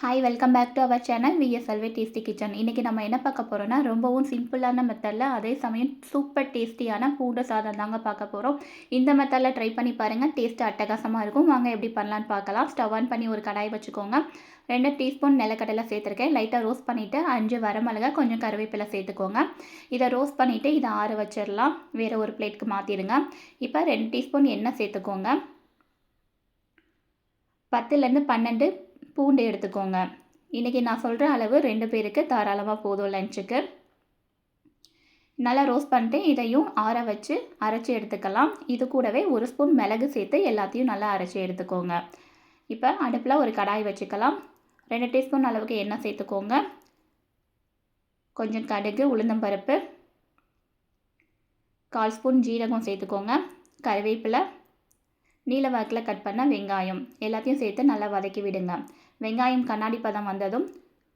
Hi welcome back to our channel VSLV tasty kitchen. இன்றைக்கி நம்ம என்ன பார்க்க போகிறோன்னா ரொம்பவும் சிம்பிளான மெத்தடில் அதே சமயம் சூப்பர் டேஸ்டியான பூண்டு சாதம் தாங்க பார்க்க போகிறோம். இந்த மெத்தடில் ட்ரை பண்ணி பாருங்கள், டேஸ்ட்டு அட்டகாசமாக இருக்கும். வாங்க எப்படி பண்ணலான்னு பார்க்கலாம். ஸ்டவ் ஆன் பண்ணி ஒரு கடாய் வச்சுக்கோங்க. 2 டீஸ்பூன் நிலக்கடலை சேர்த்துருக்கேன். லைட்டாக ரோஸ்ட் பண்ணிவிட்டு 5 வரமிளகா கொஞ்சம் கருவேப்பிலை சேர்த்துக்கோங்க. இதை ரோஸ்ட் பண்ணிவிட்டு இதை ஆற வச்சிடலாம். வேறு ஒரு பிளேட்டுக்கு மாற்றிடுங்க. இப்போ 2 டீஸ்பூன் எண்ணெய் சேர்த்துக்கோங்க. 10லேருந்து 12 பூண்டு எடுத்துக்கோங்க. இன்றைக்கி நான் சொல்கிற அளவு 2 பேருக்கு தாராளமாக போதும் லஞ்சுக்கு. நல்லா ரோஸ்ட் பண்ணிட்டு இதையும் ஆற வச்சு அரைச்சி எடுத்துக்கலாம். இது கூடவே 1 ஸ்பூன் மிளகு சேர்த்து எல்லாத்தையும் நல்லா அரைச்சி எடுத்துக்கோங்க. இப்போ அடுப்பில் ஒரு கடாய் வச்சுக்கலாம். 2 டீஸ்பூன் அளவுக்கு எண்ணெய் சேர்த்துக்கோங்க. கொஞ்சம் கடுகு, உளுந்தம்பருப்பு, 1/4 ஸ்பூன் ஜீரகம் சேர்த்துக்கோங்க. கருவேப்பிலை, நீல வாக்கில் கட் பண்ண வெங்காயம் எல்லாத்தையும் சேர்த்து நல்லா வதக்கி விடுங்க. வெங்காயம் கண்ணாடி பதம் வந்ததும்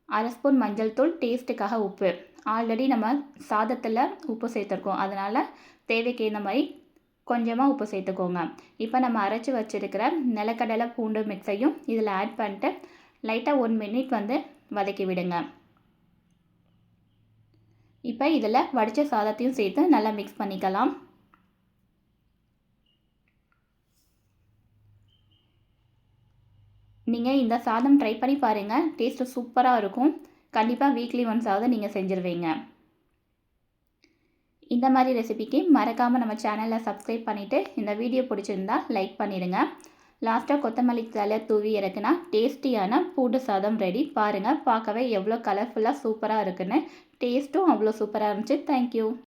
1/2 ஸ்பூன் மஞ்சள் தூள், டேஸ்ட்டுக்காக உப்பு. ஆல்ரெடி நம்ம சாதத்தில் உப்பு சேர்த்துருக்கோம், அதனால் தேவைக்கு ஏற்ற மாதிரி கொஞ்சமாக உப்பு சேர்த்துக்கோங்க. இப்போ நம்ம அரைச்சி வச்சுருக்கிற நிலக்கடலை பூண்டு மிக்ஸையும் இதில் ஆட் பண்ணிட்டு லைட்டாக 1 மினிட் வதக்கி விடுங்க. இப்போ இதில் வடித்த சாதத்தையும் சேர்த்து நல்லா மிக்ஸ் பண்ணிக்கலாம். நீங்கள் இந்த சாதம் ட்ரை பண்ணி பாருங்கள், டேஸ்ட்டு சூப்பராக இருக்கும். கண்டிப்பாக வீக்லி ஒன்ஸாவது நீங்கள் செஞ்சுருவீங்க. இந்த மாதிரி ரெசிபிக்கு மறக்காமல் நம்ம சேனலை சப்ஸ்கிரைப் பண்ணிவிட்டு இந்த வீடியோ பிடிச்சிருந்தா லைக் பண்ணிடுங்க. லாஸ்ட்டாக கொத்தமல்லி தழை தூவி இறக்குனா டேஸ்டியான பூண்டு சாதம் ரெடி. பாருங்கள், பார்க்கவே எவ்வளோ கலர்ஃபுல்லாக சூப்பராக இருக்குன்னு. டேஸ்ட்டும் அவ்வளோ சூப்பராக இருந்துச்சு. தேங்க்யூ.